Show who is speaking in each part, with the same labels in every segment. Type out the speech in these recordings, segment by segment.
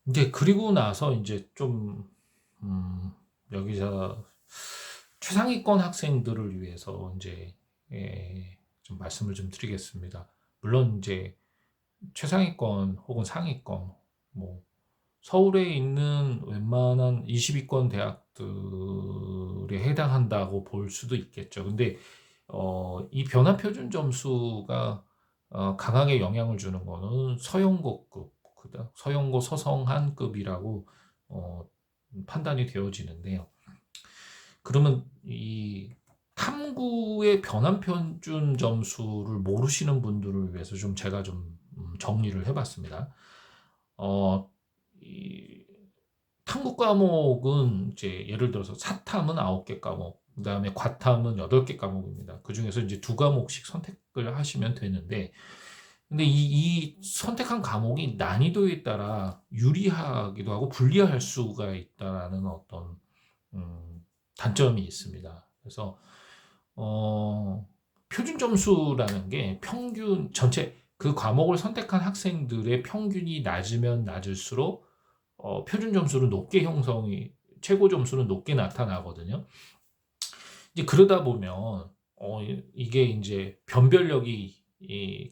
Speaker 1: 이제 그리고 나서 이제 좀 여기서 최상위권 학생들을 위해서 이제 좀 말씀을 좀 드리겠습니다. 물론 이제 최상위권 혹은 상위권, 뭐 서울에 있는 웬만한 20위권 대학들에 해당한다고 볼 수도 있겠죠. 근데 이 변화 표준 점수가 강하게 영향을 주는 거는 서영고급, 그다음 서영고 서성한급이라고 어, 판단이 되어지는데요. 그러면 이 탐구의 변환 표준 점수를 모르시는 분들을 위해서 좀 제가 좀 정리를 해봤습니다. 어, 이 탐구 과목은 이제 예를 들어서 사탐은 9개 과목, 그다음에 과탐은 8개 과목입니다. 그중에서 이제 두 과목씩 선택을 하시면 되는데, 근데 이 선택한 과목이 난이도에 따라 유리하기도 하고 불리할 수가 있다라는 어떤 단점이 있습니다. 그래서 표준 점수라는 게 평균 전체 그 과목을 선택한 학생들의 평균이 낮으면 낮을수록 표준 점수는 높게 형성이 최고 점수는 높게 나타나거든요. 이제 그러다 보면 이게 이제 변별력이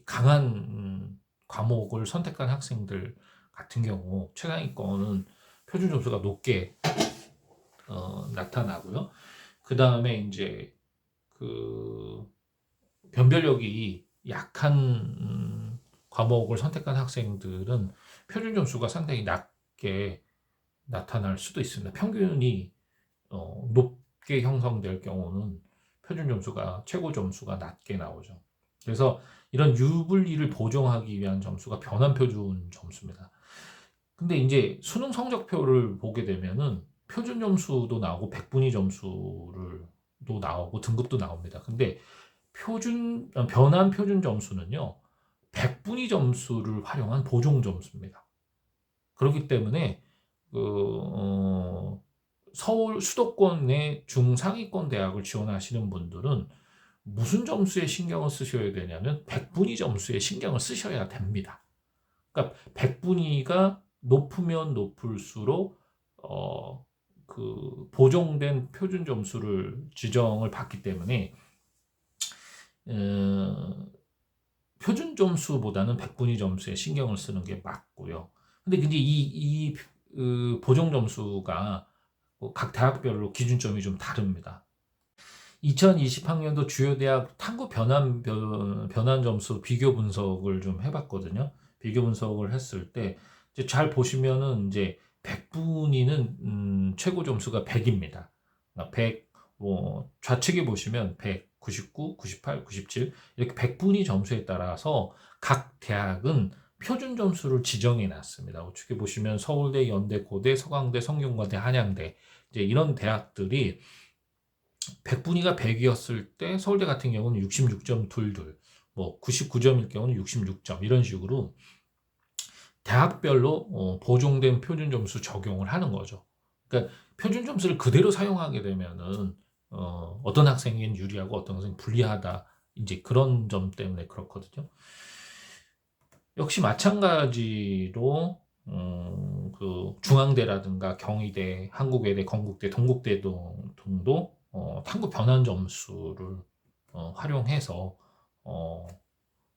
Speaker 1: 강한 과목을 선택한 학생들 같은 경우 최상위권은 표준 점수가 높게 나타나고요. 그 다음에 이제 그 변별력이 약한 과목을 선택한 학생들은 표준 점수가 상당히 낮게 나타날 수도 있습니다. 평균이 높게 형성될 경우는 표준 점수가 최고 점수가 낮게 나오죠. 그래서 이런 유불리를 보정하기 위한 점수가 변환 표준 점수입니다. 근데 이제 수능 성적표를 보게 되면은 표준 점수도 나오고 백분위 점수를 도 나오고 등급도 나옵니다. 근데 변환 표준 점수는요, 백분위 점수를 활용한 보정 점수입니다. 그렇기 때문에 그 서울 수도권의 중상위권 대학을 지원하시는 분들은 무슨 점수에 신경을 쓰셔야 되냐면 백분위 점수에 신경을 쓰셔야 됩니다. 그러니까 백분위가 높으면 높을수록 그 보정된 표준 점수를 지정을 받기 때문에 어, 표준 점수보다는 백분위 점수에 신경을 쓰는 게 맞고요. 근데 이 보정 점수가 각 대학별로 기준점이 좀 다릅니다. 2020학년도 주요 대학 탐구 변환 점수 비교 분석을 좀 해봤거든요. 비교 분석을 했을 때 이제 잘 보시면은 이제 100분위는 최고 점수가 100입니다. 100, 좌측에 보시면 100, 99, 98, 97 이렇게 100분위 점수에 따라서 각 대학은 표준 점수를 지정해 놨습니다. 우측에 보시면 서울대, 연대, 고대, 서강대, 성균관대, 한양대 이제 이런 대학들이 100분위가 100이었을 때 서울대 같은 경우는 66.22, 뭐 99점일 경우는 66점 이런 식으로 대학별로 보정된 표준 점수 적용을 하는 거죠. 그러니까 표준 점수를 그대로 사용하게 되면은 어떤 학생에겐 유리하고 어떤 학생은 불리하다. 이제 그런 점 때문에 그렇거든요. 역시 마찬가지로 그 중앙대라든가 경희대, 한국외대, 건국대, 동국대 등도 탐구 변환 점수를 활용해서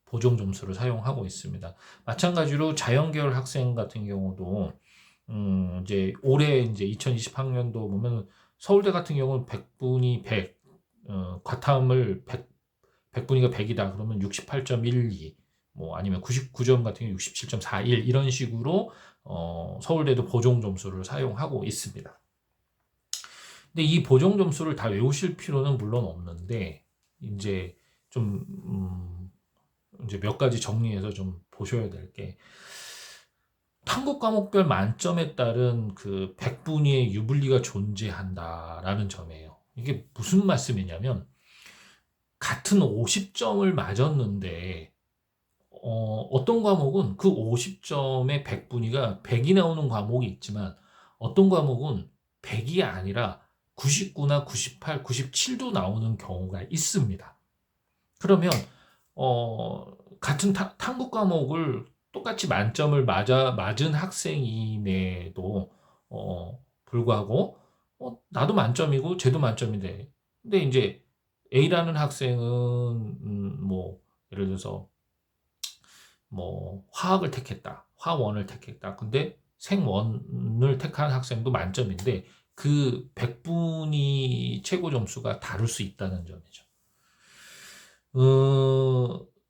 Speaker 1: 보정 점수를 사용하고 있습니다. 마찬가지로 자연계열 학생 같은 경우도 이제 올해 이제 2020학년도 보면 서울대 같은 경우는 100분위 100, 과탐을 100분위가 100이다 그러면 68.12, 뭐 아니면 99점 같은 경우 67.41 이런 식으로 서울대도 보정 점수를 사용하고 있습니다. 근데 이 보정 점수를 다 외우실 필요는 물론 없는데 이제 좀 이제 몇 가지 정리해서 좀 보셔야 될 게 탐구 과목별 만점에 따른 그 100분위의 유불리가 존재한다라는 점이에요. 이게 무슨 말씀이냐면 같은 50점을 맞았는데 어떤 과목은 그 50점의 100분위가 100이 나오는 과목이 있지만 어떤 과목은 100이 아니라 99나 98, 97도 나오는 경우가 있습니다. 그러면 같은 탐구 과목을 똑같이 만점을 맞은 학생임에도 불구하고 나도 만점이고 쟤도 만점인데, 근데 이제 A라는 학생은 뭐 예를 들어서 뭐 화학을 택했다, 화원을 택했다. 근데 생원을 택한 학생도 만점인데 그 100분위 최고 점수가 다를 수 있다는 점이죠.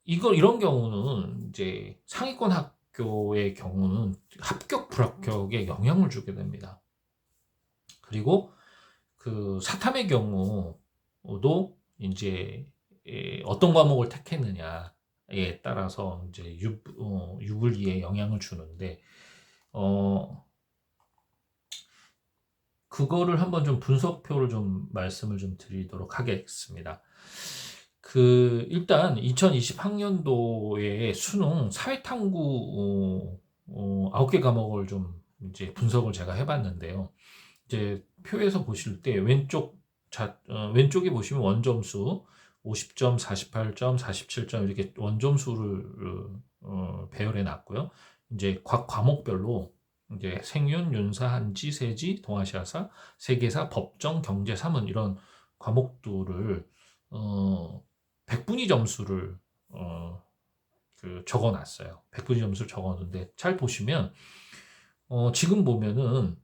Speaker 1: 이런 경우는 이제 상위권 학교의 경우는 합격 불합격에 영향을 주게 됩니다. 그리고 그 사탐의 경우도 이제 어떤 과목을 택했느냐에 따라서 이제 유불리에 영향을 주는데, 그거를 한번 좀 분석표를 좀 말씀을 좀 드리도록 하겠습니다. 일단 2020학년도에 수능 사회탐구 9개 과목을 좀 이제 분석을 제가 해봤는데요. 이제 표에서 보실 때 왼쪽에 보시면 원점수 50점, 48점, 47점 이렇게 원점수를 배열해 놨고요. 이제 각 과목별로 이제 생윤, 윤사, 한지, 세지, 동아시아사, 세계사, 법정, 경제, 사문 이런 과목들을 100분위 점수를 적어놨어요. 100분위 점수를 적었는데 잘 보시면 지금 보면은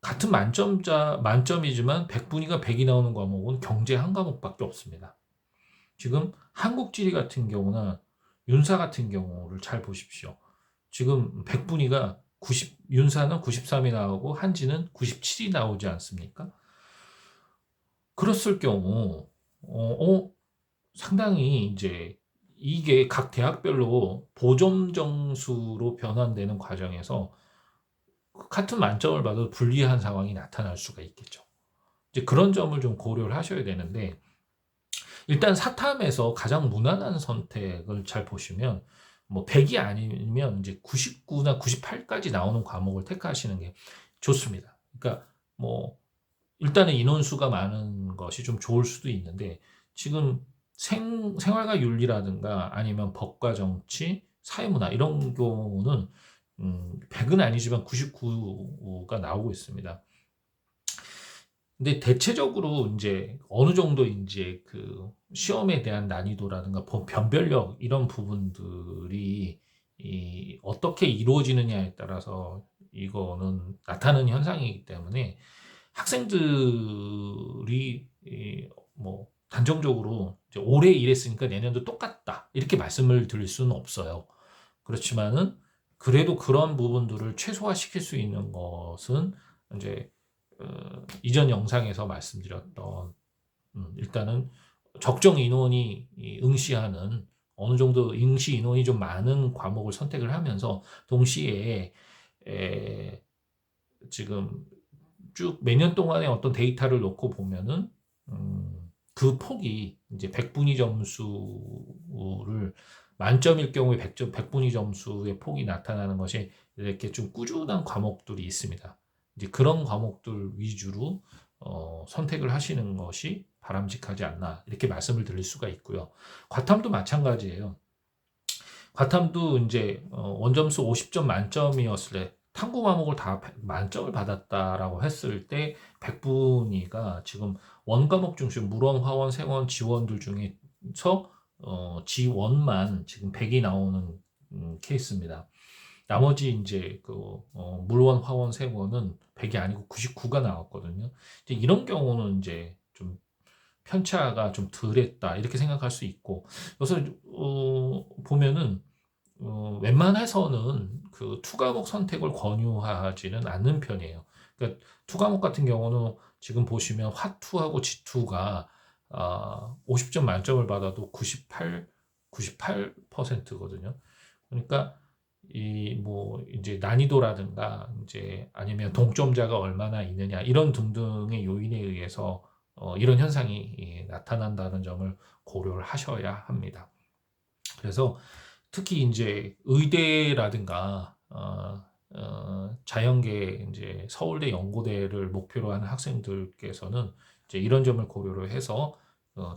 Speaker 1: 같은 만점이지만 100분위가 100이 나오는 과목은 경제 한 과목밖에 없습니다. 지금 한국지리 같은 경우나 윤사 같은 경우를 잘 보십시오. 지금 100분위가 윤사는 93이 나오고 한지는 97이 나오지 않습니까? 그랬을 경우 상당히 이제 이게 각 대학별로 보점 점수로 변환되는 과정에서 같은 만점을 받아도 불리한 상황이 나타날 수가 있겠죠. 이제 그런 점을 좀 고려를 하셔야 되는데, 일단 사탐에서 가장 무난한 선택을 잘 보시면 뭐 100이 아니면 이제 99나 98까지 나오는 과목을 택하시는 게 좋습니다. 그러니까 뭐 일단은 인원수가 많은 것이 좀 좋을 수도 있는데, 지금 생활과 윤리라든가 아니면 법과 정치, 사회문화 이런 경우는 100은 아니지만 99가 나오고 있습니다. 근데 대체적으로 이제 어느 정도 이제 그 시험에 대한 난이도라든가 변별력 이런 부분들이 어떻게 이루어지느냐에 따라서 이거는 나타나는 현상이기 때문에 학생들이 뭐 단정적으로 이제 올해 이랬으니까 내년도 똑같다 이렇게 말씀을 드릴 수는 없어요. 그렇지만은 그래도 그런 부분들을 최소화시킬 수 있는 것은 이제 이전 영상에서 말씀드렸던 일단은 적정 인원이 응시하는 어느 정도 응시 인원이 좀 많은 과목을 선택을 하면서 동시에 지금 쭉 매년 동안의 어떤 데이터를 놓고 보면은 그 폭이 이제 100분위 점수를 만점일 경우에 100분위 점수의 폭이 나타나는 것이 이렇게 좀 꾸준한 과목들이 있습니다. 이제 그런 과목들 위주로 선택을 하시는 것이 바람직하지 않나 이렇게 말씀을 드릴 수가 있고요. 과탐도 마찬가지예요. 과탐도 이제 원점수 50점 만점이었을 때 탐구 과목을 다 만점을 받았다라고 했을 때 100분위가 지금 원과목 중심 물원, 화원, 생원, 지원들 중에서 지원만 지금 100이 나오는 케이스입니다. 나머지 이제 물원, 화원, 생원은 100이 아니고 99가 나왔거든요. 이제 이런 경우는 이제 좀 편차가 좀 덜했다 이렇게 생각할 수 있고, 그래서 보면은 웬만해서는 그 투과목 선택을 권유하지는 않는 편이에요. 그러니까 투과목 같은 경우는 지금 보시면 화투하고 지투가 50점 만점을 받아도 98%거든요. 그러니까 뭐 이제 난이도라든가 이제 아니면 동점자가 얼마나 있느냐 이런 등등의 요인에 의해서 이런 현상이 나타난다는 점을 고려를 하셔야 합니다. 그래서 특히 이제 의대라든가 자연계 이제 서울대 연고대를 목표로 하는 학생들께서는 이제 이런 점을 고려를 해서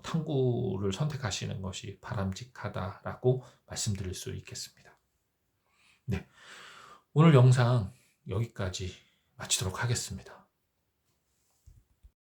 Speaker 1: 탐구를 선택하시는 것이 바람직하다라고 말씀드릴 수 있겠습니다. 오늘 영상 여기까지 마치도록 하겠습니다.